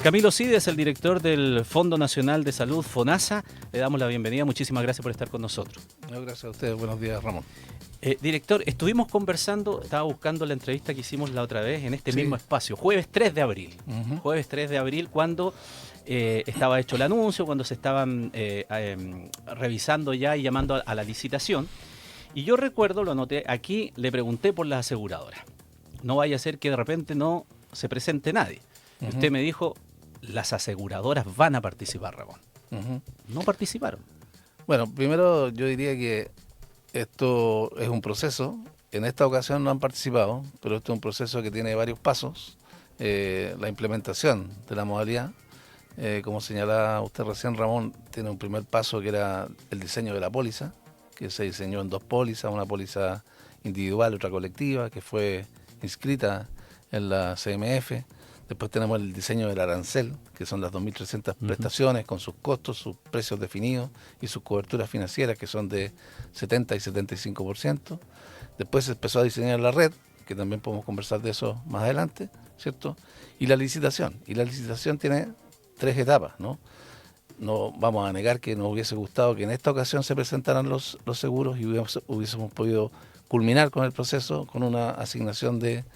Camilo Cid es el director del Fondo Nacional de Salud, FONASA. Le damos la bienvenida. Muchísimas gracias por estar con nosotros. No, gracias a ustedes. Buenos días, Ramón. Director, estuvimos conversando, estaba buscando la entrevista que hicimos la otra vez en este mismo espacio, jueves 3 de abril. Jueves 3 de abril, cuando estaba hecho el anuncio, cuando se estaban revisando ya y llamando a la licitación. Y yo recuerdo, lo anoté aquí, le pregunté por las aseguradoras. No vaya a ser que de repente no se presente nadie. Y usted me dijo, las aseguradoras van a participar, Ramón. No participaron. Bueno, primero yo diría que esto es un proceso. En esta ocasión no han participado, pero esto es un proceso que tiene varios pasos. La implementación de la modalidad, como señalaba usted recién, Ramón, tiene un primer paso que era el diseño de la póliza, que se diseñó en dos pólizas, una póliza individual y otra colectiva, que fue inscrita en la CMF. Después tenemos el diseño del arancel, que son las 2.300 prestaciones con sus costos, sus precios definidos y sus coberturas financieras, que son de 70 y 75%. Después se empezó a diseñar la red, que también podemos conversar de eso más adelante, ¿cierto? Y la licitación. Y la licitación tiene 3 etapas, ¿no? No vamos a negar que nos hubiese gustado que en esta ocasión se presentaran los seguros y hubiésemos podido culminar con el proceso con una asignación de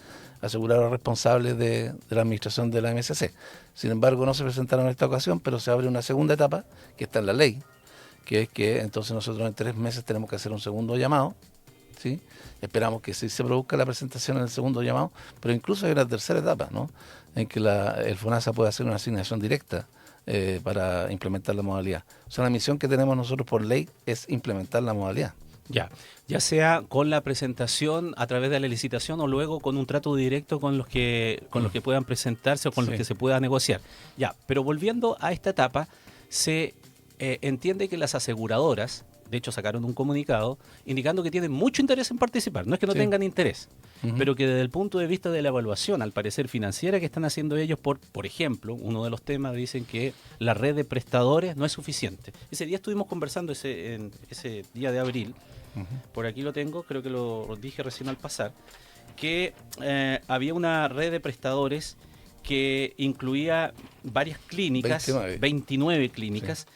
aseguradores responsables de la administración de la MSC. Sin embargo, no se presentaron en esta ocasión, pero se abre una segunda etapa que está en la ley, que es que entonces nosotros en 3 meses tenemos que hacer un segundo llamado, ¿sí? Esperamos que sí se produzca la presentación en el segundo llamado, pero incluso hay una tercera etapa, ¿no? En que el FONASA puede hacer una asignación directa para implementar la modalidad. O sea, la misión que tenemos nosotros por ley es implementar la modalidad. Ya sea con la presentación a través de la licitación o luego con un trato directo con los que puedan presentarse o con los que se pueda negociar. Pero volviendo a esta etapa, se entiende que las aseguradoras, de hecho sacaron un comunicado indicando que tienen mucho interés en participar, no es que no tengan interés, pero que desde el punto de vista de la evaluación, al parecer financiera que están haciendo ellos, por ejemplo, uno de los temas dicen que la red de prestadores no es suficiente. Ese día estuvimos conversando, en ese día de abril, por aquí lo tengo, creo que lo dije recién al pasar, que había una red de prestadores que incluía varias clínicas, 29 clínicas,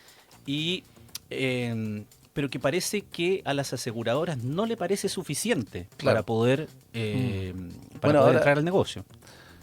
pero que parece que a las aseguradoras no le parece suficiente para poder, entrar al negocio.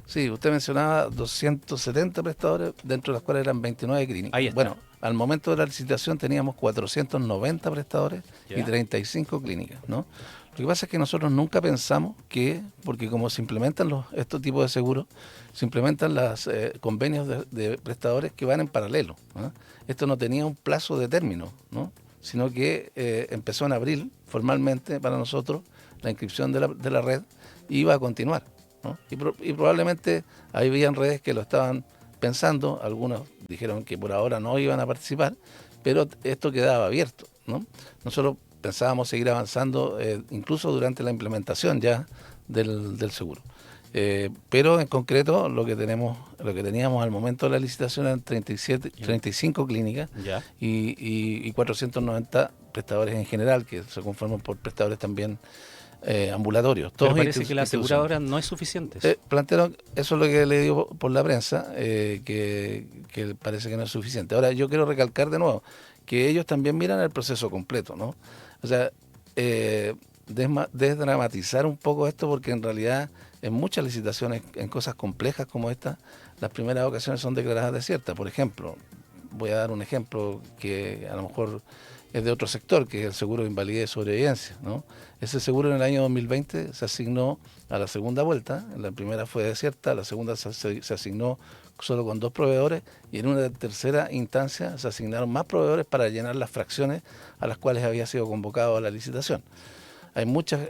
Sí, usted mencionaba 270 prestadores, dentro de las cuales eran 29 clínicas. Ahí está. Bueno, al momento de la licitación teníamos 490 prestadores y 35 clínicas, ¿no? Lo que pasa es que nosotros nunca pensamos que, porque como se implementan estos tipos de seguros, se implementan los convenios de prestadores que van en paralelo, ¿no? Esto no tenía un plazo de término, ¿no? Sino que empezó en abril formalmente para nosotros la inscripción de la red y iba a continuar, ¿no? Y probablemente habían redes que lo estaban pensando, algunos dijeron que por ahora no iban a participar, pero esto quedaba abierto, ¿no? Nosotros pensábamos seguir avanzando incluso durante la implementación ya del seguro. Pero en concreto lo que teníamos al momento de la licitación eran 35 clínicas y 490 prestadores en general, que se conforman por prestadores también ambulatorios. Pero parece que la aseguradora no es suficiente. Plantearon, eso es lo que le digo por la prensa, que parece que no es suficiente. Ahora, yo quiero recalcar de nuevo que ellos también miran el proceso completo, ¿no? O sea, desdramatizar un poco esto, porque en realidad en muchas licitaciones, en cosas complejas como esta, las primeras ocasiones son declaradas desiertas. Por ejemplo, voy a dar un ejemplo que a lo mejor es de otro sector, que es el seguro de invalidez y sobrevivencia, ¿no? Ese seguro en el año 2020 se asignó a la segunda vuelta, la primera fue desierta, la segunda se asignó solo con 2 proveedores y en una tercera instancia se asignaron más proveedores para llenar las fracciones a las cuales había sido convocado a la licitación. Hay muchas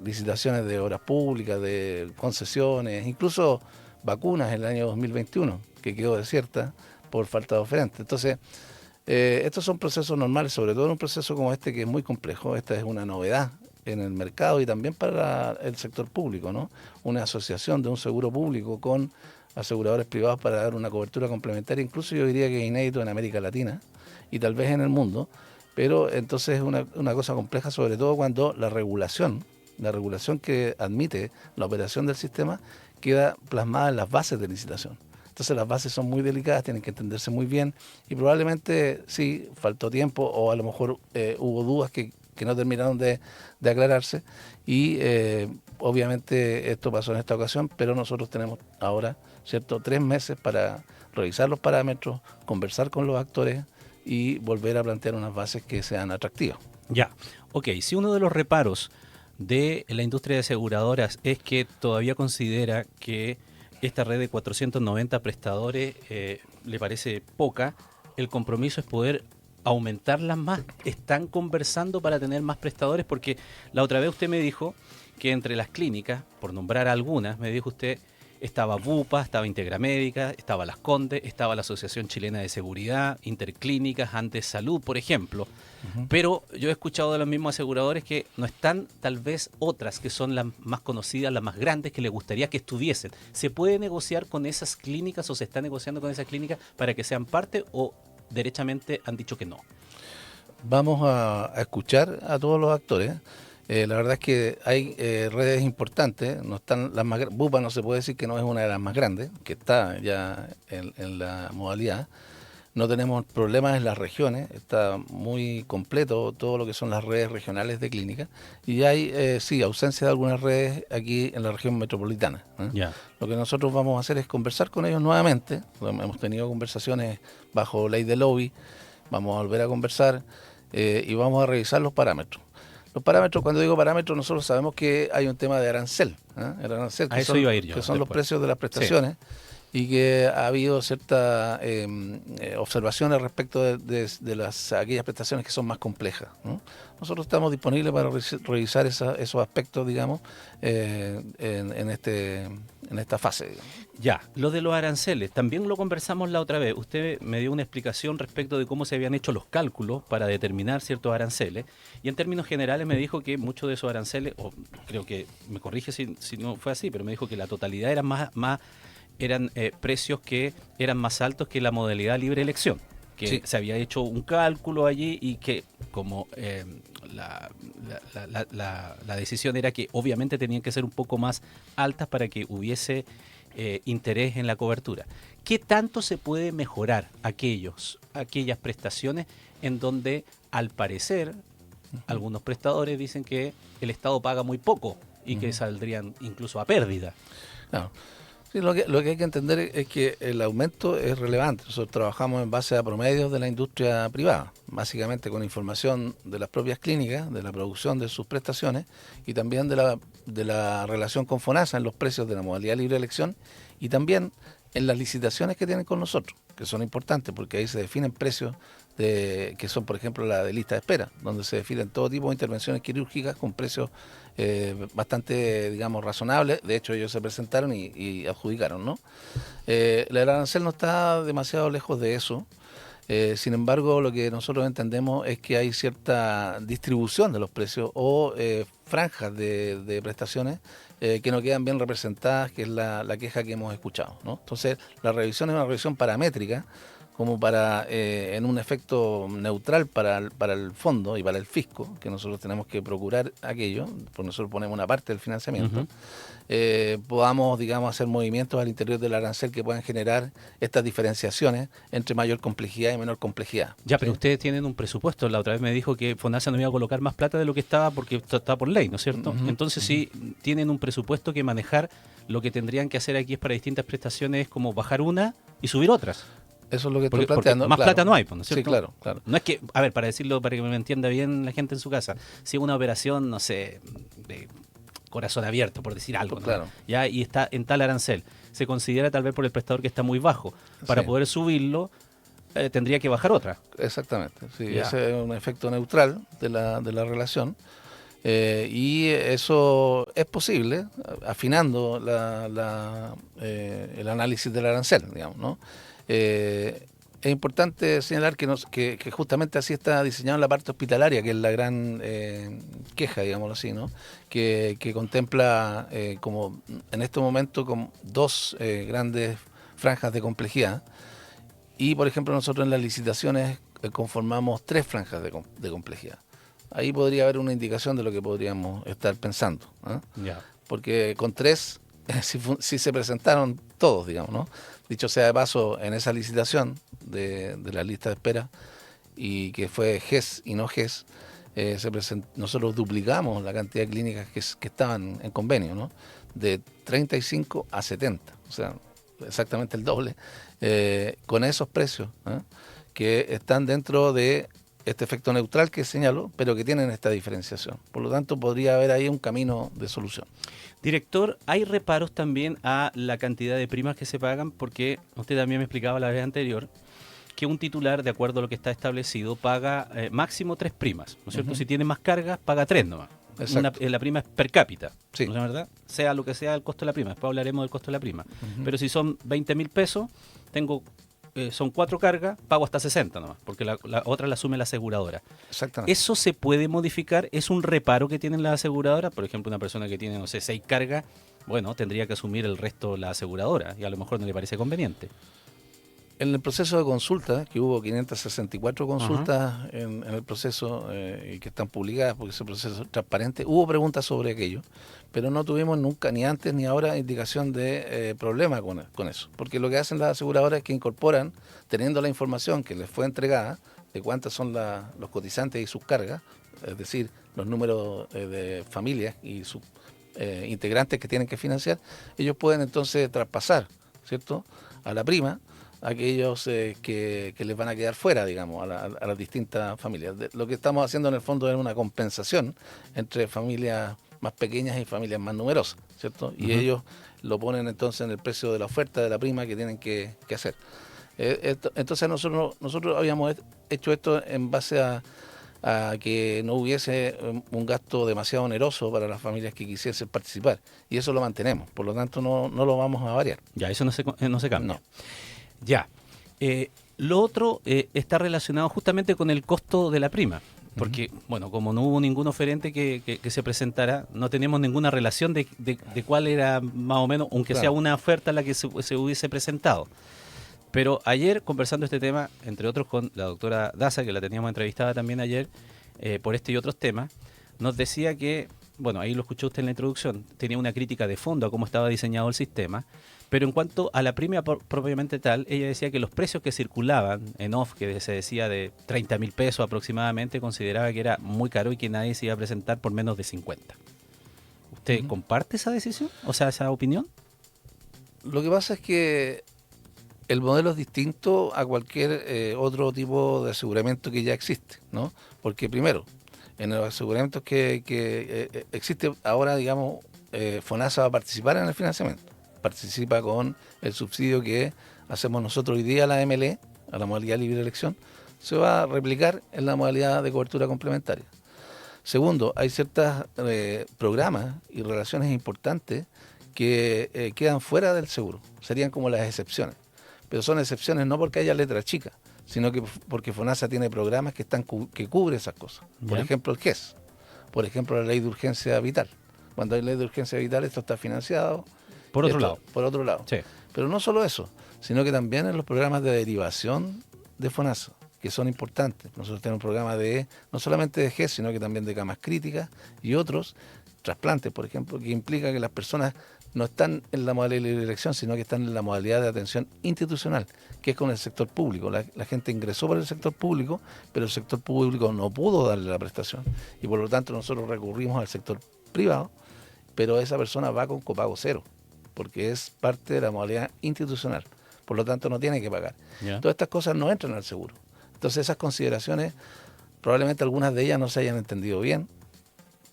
licitaciones de obras públicas, de concesiones, incluso vacunas en el año 2021, que quedó desierta por falta de oferente. Entonces, estos son procesos normales, sobre todo en un proceso como este que es muy complejo. Esta es una novedad en el mercado y también para el sector público, ¿no? Una asociación de un seguro público con aseguradores privados para dar una cobertura complementaria, incluso yo diría que es inédito en América Latina y tal vez en el mundo, pero entonces es una cosa compleja, sobre todo cuando la regulación que admite la operación del sistema queda plasmada en las bases de licitación. Entonces las bases son muy delicadas, tienen que entenderse muy bien y probablemente sí, faltó tiempo o a lo mejor hubo dudas que no terminaron de aclararse y obviamente esto pasó en esta ocasión, pero nosotros tenemos ahora, ¿cierto?, 3 meses para revisar los parámetros, conversar con los actores y volver a plantear unas bases que sean atractivas. Ya, ok, si uno de los reparos de la industria de aseguradoras es que todavía considera que esta red de 490 prestadores le parece poca, el compromiso es poder aumentarlas más. ¿Están conversando para tener más prestadores? Porque la otra vez usted me dijo que entre las clínicas, por nombrar algunas, me dijo usted, estaba BUPA, estaba Integramédica, estaba Las Condes, estaba la Asociación Chilena de Seguridad, Interclínicas, Andes Salud, por ejemplo. Pero yo he escuchado de los mismos aseguradores que no están tal vez otras que son las más conocidas, las más grandes, que les gustaría que estuviesen. ¿Se puede negociar con esas clínicas o se está negociando con esas clínicas para que sean parte o derechamente han dicho que no? Vamos a escuchar a todos los actores. La verdad es que hay redes importantes, no están las más BUPA no se puede decir que no es una de las más grandes, que está ya en la modalidad. No tenemos problemas en las regiones, está muy completo todo lo que son las redes regionales de clínicas y hay, sí, ausencia de algunas redes aquí en la región metropolitana. Ya. Lo que nosotros vamos a hacer es conversar con ellos nuevamente, hemos tenido conversaciones bajo ley de lobby, vamos a volver a conversar y vamos a revisar los parámetros. Los parámetros, cuando digo parámetros, nosotros sabemos que hay un tema de arancel, el arancel A eso iba a ir yo que son los después. precios de las prestaciones. Sí. Y que ha habido ciertas observaciones respecto de aquellas prestaciones que son más complejas, ¿no? Nosotros estamos disponibles para revisar esos aspectos, digamos, en esta fase, digamos. Ya, lo de los aranceles, también lo conversamos la otra vez. Usted me dio una explicación respecto de cómo se habían hecho los cálculos para determinar ciertos aranceles y en términos generales me dijo que muchos de esos aranceles, o creo que me corrige si no fue así, pero me dijo que la totalidad eran precios que eran más altos que la modalidad libre elección, que sí, se había hecho un cálculo allí y que como la decisión era que obviamente tenían que ser un poco más altas para que hubiese interés en la cobertura. ¿Qué tanto se puede mejorar aquellas prestaciones en donde al parecer algunos prestadores dicen que el Estado paga muy poco y que saldrían incluso a pérdida? Claro. Sí, lo que hay que entender es que el aumento es relevante. Nosotros trabajamos en base a promedios de la industria privada, básicamente con información de las propias clínicas, de la producción de sus prestaciones y también de la relación con FONASA en los precios de la modalidad libre de elección y también en las licitaciones que tienen con nosotros, que son importantes porque ahí se definen precios que son, por ejemplo, la de lista de espera, donde se definen todo tipo de intervenciones quirúrgicas con precios bastante, digamos, razonables. De hecho, ellos se presentaron y adjudicaron, ¿no? El arancel no está demasiado lejos de eso. Sin embargo, lo que nosotros entendemos es que hay cierta distribución de los precios o franjas de prestaciones que no quedan bien representadas, que es la queja que hemos escuchado, ¿no? Entonces, la revisión es una revisión paramétrica, como para, en un efecto neutral para el fondo y para el fisco, que nosotros tenemos que procurar aquello, porque nosotros ponemos una parte del financiamiento, podamos, digamos, hacer movimientos al interior del arancel que puedan generar estas diferenciaciones entre mayor complejidad y menor complejidad. Ya, pero ustedes tienen un presupuesto. La otra vez me dijo que FONASA no iba a colocar más plata de lo que estaba porque está por ley, ¿no es cierto? Entonces, si tienen un presupuesto que manejar, lo que tendrían que hacer aquí es para distintas prestaciones es como bajar una y subir otras. Eso es lo que estoy planteando. Más plata no hay, ¿no es cierto? Sí, claro, claro. No es que, a ver, para decirlo, para que me entienda bien la gente en su casa, si es una operación, no sé, de corazón abierto, por decir algo, ¿no? Claro. Ya, y está en tal arancel, se considera tal vez por el prestador que está muy bajo. Para poder subirlo, tendría que bajar otra. Exactamente, sí, ese es un efecto neutral de la relación. Y eso es posible afinando el análisis del arancel, digamos, ¿no? Es importante señalar que justamente así está diseñada la parte hospitalaria, que es la gran queja, digámoslo así, ¿no? Que contempla como en este momento como dos grandes franjas de complejidad y, por ejemplo, nosotros en las licitaciones conformamos 3 franjas de complejidad. Ahí podría haber una indicación de lo que podríamos estar pensando, ¿eh? Ya. Porque con 3 sí se presentaron todos, digamos, ¿no? Dicho sea de paso, en esa licitación de la lista de espera, y que fue GES y no GES, nosotros duplicamos la cantidad de clínicas que estaban en convenio, ¿no? De 35 a 70, o sea, exactamente el doble, con esos precios, ¿eh? Que están dentro de este efecto neutral que señalo, pero que tienen esta diferenciación. Por lo tanto, podría haber ahí un camino de solución. Director, ¿hay reparos también a la cantidad de primas que se pagan? Porque usted también me explicaba la vez anterior que un titular, de acuerdo a lo que está establecido, paga máximo 3 primas, ¿no es cierto? Si tiene más cargas, paga 3 nomás. La prima es per cápita, sí. ¿no es verdad? Sea lo que sea el costo de la prima, después hablaremos del costo de la prima. Pero si son 20.000 pesos, son 4 cargas, pago hasta 60 nomás, porque la otra la asume la aseguradora. Exactamente. ¿Eso se puede modificar? ¿Es un reparo que tienen las aseguradoras? Por ejemplo, una persona que tiene, no sé, 6 cargas, bueno, tendría que asumir el resto la aseguradora y a lo mejor no le parece conveniente. En el proceso de consulta, que hubo 564 consultas en el proceso y que están publicadas porque ese proceso es transparente, hubo preguntas sobre aquello, pero no tuvimos nunca, ni antes ni ahora, indicación de problema con eso. Porque lo que hacen las aseguradoras es que incorporan, teniendo la información que les fue entregada, de cuántas son los cotizantes y sus cargas, es decir, los números de familias y sus integrantes que tienen que financiar, ellos pueden entonces traspasar, ¿cierto?, a la prima aquellos que les van a quedar fuera, digamos, a las distintas familias. Lo que estamos haciendo en el fondo es una compensación entre familias más pequeñas y familias más numerosas, ¿cierto? Y ellos lo ponen entonces en el precio de la oferta de la prima que tienen que hacer. Entonces nosotros habíamos hecho esto en base a que no hubiese un gasto demasiado oneroso para las familias que quisiesen participar. Y eso lo mantenemos, por lo tanto no lo vamos a variar. Ya, eso no se cambia. No. Ya. Lo otro está relacionado justamente con el costo de la prima. Porque, bueno, como no hubo ningún oferente que se presentara, no tenemos ninguna relación de cuál era más o menos, aunque sea una oferta la que se hubiese presentado. Pero ayer, conversando este tema, entre otros con la doctora Daza, que la teníamos entrevistada también ayer, por este y otros temas, nos decía que, bueno, ahí lo escuchó usted en la introducción, tenía una crítica de fondo a cómo estaba diseñado el sistema, pero en cuanto a la prima propiamente tal, ella decía que los precios que circulaban en off, que se decía de 30.000 pesos aproximadamente, consideraba que era muy caro y que nadie se iba a presentar por menos de 50. ¿Usted comparte esa decisión? O sea, esa opinión. Lo que pasa es que el modelo es distinto a cualquier otro tipo de aseguramiento que ya existe, ¿no? Porque primero, en los aseguramientos que existe ahora, digamos, FONASA va a participar en el financiamiento. Participa con el subsidio que hacemos nosotros hoy día a la MLE, a la modalidad libre de elección, se va a replicar en la modalidad de cobertura complementaria. Segundo, hay ciertos programas y relaciones importantes que quedan fuera del seguro, serían como las excepciones. Pero son excepciones no porque haya letra chica, sino que porque FONASA tiene programas que cubren esas cosas. Por ejemplo, el GES, por ejemplo, la ley de urgencia vital. Cuando hay ley de urgencia vital, esto está financiado. Por otro lado. Por otro lado. Sí. Pero no solo eso, sino que también en los programas de derivación de FONASA, que son importantes. Nosotros tenemos programas no solamente de GES, sino que también de camas críticas y otros, trasplantes, por ejemplo, que implica que las personas no están en la modalidad de libre elección, sino que están en la modalidad de atención institucional, que es con el sector público. La gente ingresó por el sector público, pero el sector público no pudo darle la prestación. Y por lo tanto nosotros recurrimos al sector privado, pero esa persona va con copago cero, porque es parte de la modalidad institucional. Por lo tanto no tiene que pagar. Todas estas cosas no entran al seguro. Entonces esas consideraciones, probablemente algunas de ellas no se hayan entendido bien.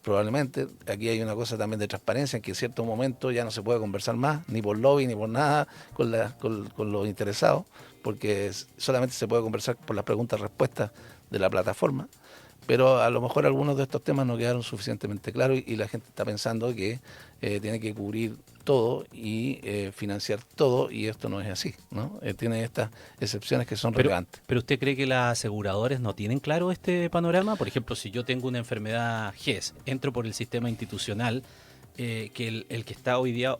Probablemente, aquí hay una cosa también de transparencia, en que en cierto momento ya no se puede conversar más, ni por lobby, ni por nada, con los interesados, porque solamente se puede conversar por las preguntas-respuestas de la plataforma, pero a lo mejor algunos de estos temas no quedaron suficientemente claros y la gente está pensando que tiene que cubrir todo y financiar todo, y esto no es así, ¿no? Tiene estas excepciones que son relevantes. ¿Pero usted cree que las aseguradoras no tienen claro este panorama? Por ejemplo, si yo tengo una enfermedad GES, entro por el sistema institucional, que el que está hoy día,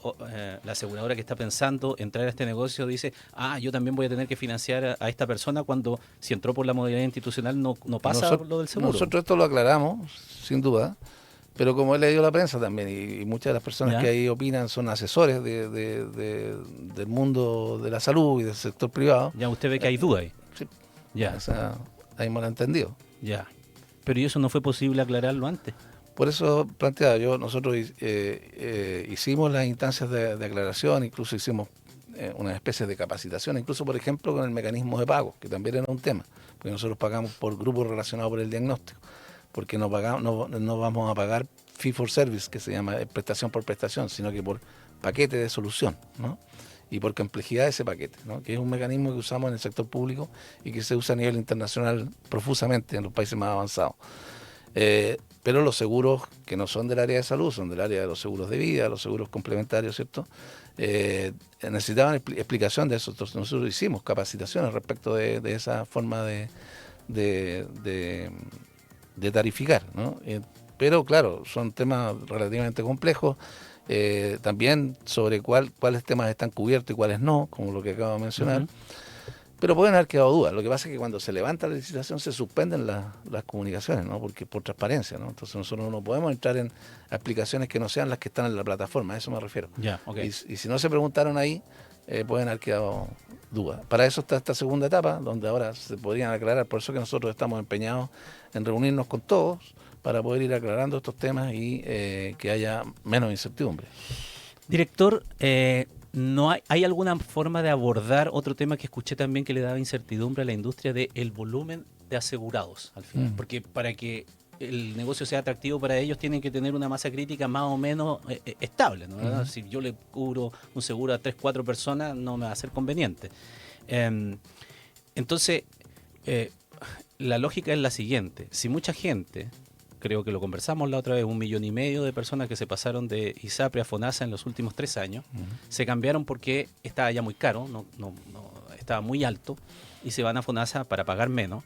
la aseguradora que está pensando entrar a este negocio dice, yo también voy a tener que financiar a esta persona cuando, si entró por la modalidad institucional, no pasa lo del seguro. Nosotros esto lo aclaramos, sin duda, Pero como he leído la prensa también, y muchas de las personas ¿Ya? que ahí opinan son asesores del mundo de la salud y del sector privado, Ya usted ve que hay duda ahí. sí, Ya, o sea, hay malentendido. ya. Pero ¿y eso no fue posible aclararlo antes? Por eso planteaba nosotros hicimos las instancias de aclaración, incluso hicimos una especie de capacitación, incluso por ejemplo con el mecanismo de pago, que también era un tema, porque nosotros pagamos por grupos relacionados por el diagnóstico, porque no vamos a pagar fee for service, que se llama prestación por prestación, sino que por paquete de solución, ¿no? Y por complejidad de ese paquete, ¿no? Que es un mecanismo que usamos en el sector público y que se usa a nivel internacional profusamente en los países más avanzados. Pero los seguros que no son del área de salud, son del área de los seguros de vida, los seguros complementarios, ¿cierto? Necesitaban explicación de eso. Entonces nosotros hicimos capacitaciones respecto de esa forma de, de- de tarificar, ¿no? Pero claro, son temas relativamente complejos, también sobre cuáles temas están cubiertos y cuáles no, como lo que acabo de mencionar. Ujú. Pero pueden haber quedado dudas. Lo que pasa es que cuando se levanta la licitación se suspenden las comunicaciones, ¿no? Porque por transparencia, ¿no? Entonces nosotros no podemos entrar en explicaciones que no sean las que están en la plataforma, a eso me refiero. Ya, ok. Y si no se preguntaron ahí, pueden haber quedado dudas. Para eso está esta segunda etapa, donde ahora se podrían aclarar. Por eso que nosotros estamos empeñados en reunirnos con todos para poder ir aclarando estos temas y que haya menos incertidumbre. Director, ¿no hay alguna forma de abordar otro tema que escuché también que le daba incertidumbre a la industria de el volumen de asegurados al final? Porque para que el negocio sea atractivo para ellos tienen que tener una masa crítica más o menos estable, ¿no? ¿Verdad? Si yo le cubro un seguro a 3, 4 personas no me va a ser conveniente. Em, entonces, eh, la lógica es la siguiente. Si mucha gente, creo que lo conversamos la otra vez, 1,5 millones de personas que se pasaron de ISAPRE a FONASA en los últimos 3 años, se cambiaron porque estaba ya muy caro, estaba muy alto, y se van a FONASA para pagar menos.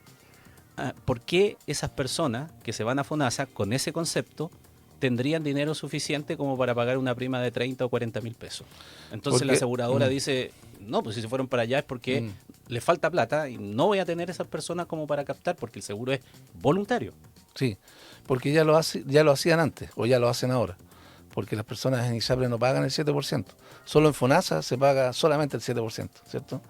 ¿Por qué esas personas que se van a FONASA con ese concepto tendrían dinero suficiente como para pagar una prima de 30 o 40 mil pesos? Entonces la aseguradora dice, no, pues si se fueron para allá es porque les falta plata y no voy a tener esas personas como para captar porque el seguro es voluntario. Sí, porque ya lo hacían antes o ya lo hacen ahora. Porque las personas en ISAPRE no pagan el 7%. Solo en FONASA se paga solamente el 7%, ¿cierto?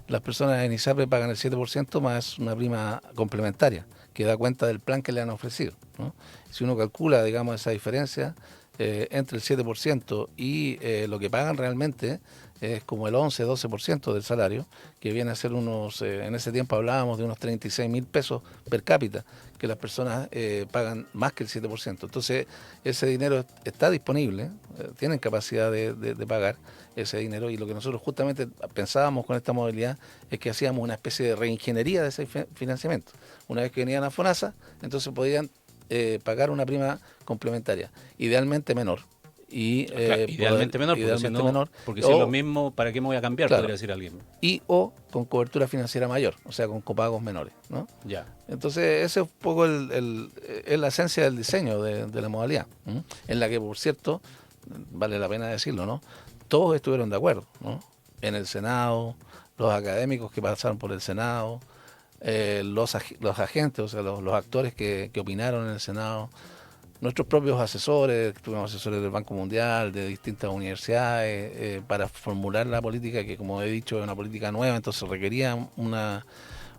Las personas en ISAPRE pagan el 7% más una prima complementaria que da cuenta del plan que le han ofrecido, ¿no? Si uno calcula, digamos, esa diferencia entre el 7% y lo que pagan realmente es como el 11-12% del salario, que viene a ser en ese tiempo hablábamos de unos 36 mil pesos per cápita, que las personas pagan más que el 7%. Entonces, ese dinero está disponible, tienen capacidad de pagar ese dinero, y lo que nosotros justamente pensábamos con esta modalidad es que hacíamos una especie de reingeniería de ese financiamiento. Una vez que venían a FONASA, entonces podían pagar una prima complementaria, idealmente menor. Idealmente menor, porque si no, menor, porque si es lo mismo, ¿para qué me voy a cambiar? claro, Podría decir alguien. o con cobertura financiera mayor, o sea, con copagos menores, ¿no? Ya. Entonces, ese es un poco es la esencia del diseño de la modalidad, ¿m? En la que, por cierto, vale la pena decirlo, ¿no? Todos estuvieron de acuerdo, ¿no? En el Senado, los académicos que pasaron por el Senado, los agentes, o sea, los actores que opinaron en el Senado, nuestros propios asesores, tuvimos asesores del Banco Mundial, de distintas universidades, para formular la política que, como he dicho, es una política nueva, entonces requería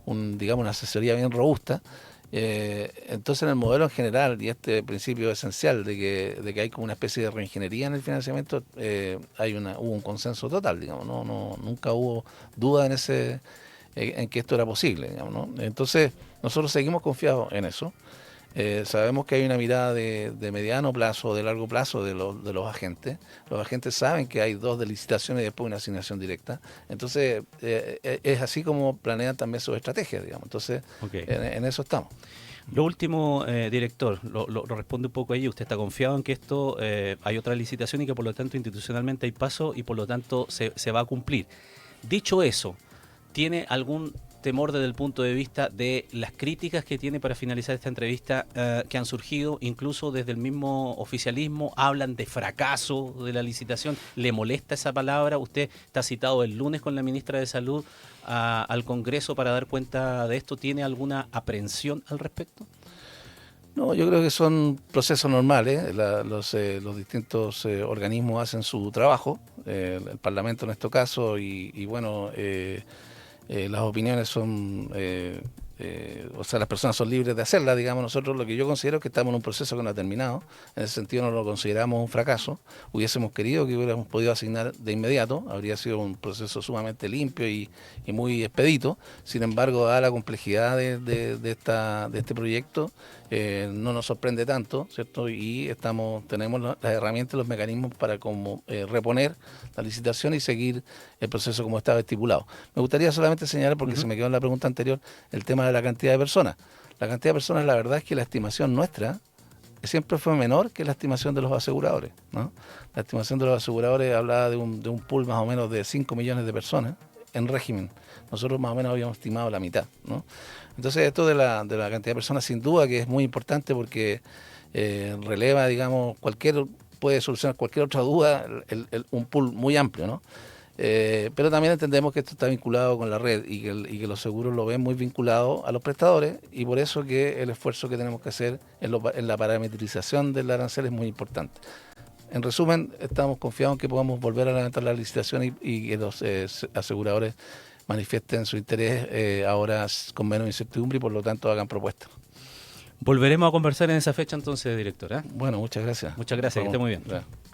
digamos, una asesoría bien robusta. Entonces, en el modelo en general, y este principio esencial de que hay como una especie de reingeniería en el financiamiento, hubo un consenso total, digamos, nunca hubo duda en que esto era posible, digamos, ¿no? Entonces, nosotros seguimos confiados en eso. Sabemos que hay una mirada de mediano plazo, de largo plazo de los agentes. Los agentes saben que hay 2 de licitaciones y después una asignación directa. Entonces, es así como planean también sus estrategias, digamos. Entonces, Okay. en eso estamos. Lo último, director, lo responde un poco ahí. ¿Usted está confiado en que esto hay otra licitación y que por lo tanto institucionalmente hay paso y por lo tanto se va a cumplir? Dicho eso, ¿tiene algún temor desde el punto de vista de las críticas que tiene para finalizar esta entrevista que han surgido incluso desde el mismo oficialismo? Hablan de fracaso de la licitación. ¿Le molesta esa palabra? Usted está citado el lunes con la ministra de Salud al Congreso para dar cuenta de esto. ¿Tiene alguna aprehensión al respecto? No, yo creo que son procesos normales. Los distintos organismos hacen su trabajo, el Parlamento en este caso, y bueno, las opiniones son, o sea, las personas son libres de hacerlas, digamos. Nosotros lo que yo considero es que estamos en un proceso que no ha terminado. En ese sentido no lo consideramos un fracaso. Hubiésemos querido que hubiéramos podido asignar de inmediato, habría sido un proceso sumamente limpio y muy expedito. Sin embargo, dada la complejidad de este proyecto, no nos sorprende tanto, ¿cierto? Y tenemos las herramientas, los mecanismos para reponer la licitación y seguir el proceso como estaba estipulado. Me gustaría solamente señalar, porque se me quedó en la pregunta anterior, el tema de la cantidad de personas. La cantidad de personas, la verdad es que la estimación nuestra siempre fue menor que la estimación de los aseguradores, ¿no? La estimación de los aseguradores hablaba de un pool más o menos de 5 millones de personas en régimen. Nosotros más o menos habíamos estimado la mitad, ¿no? Entonces esto de la cantidad de personas sin duda que es muy importante porque releva, digamos, puede solucionar cualquier otra duda, un pool muy amplio, ¿no? Pero también entendemos que esto está vinculado con la red y que los seguros lo ven muy vinculado a los prestadores, y por eso que el esfuerzo que tenemos que hacer en la parametrización del arancel es muy importante. En resumen, estamos confiados en que podamos volver a levantar la licitación y que los aseguradores manifiesten su interés ahora con menos incertidumbre y por lo tanto hagan propuestas. Volveremos a conversar en esa fecha entonces, director, ¿eh? Bueno, muchas gracias. Muchas gracias, que esté muy bien. Gracias.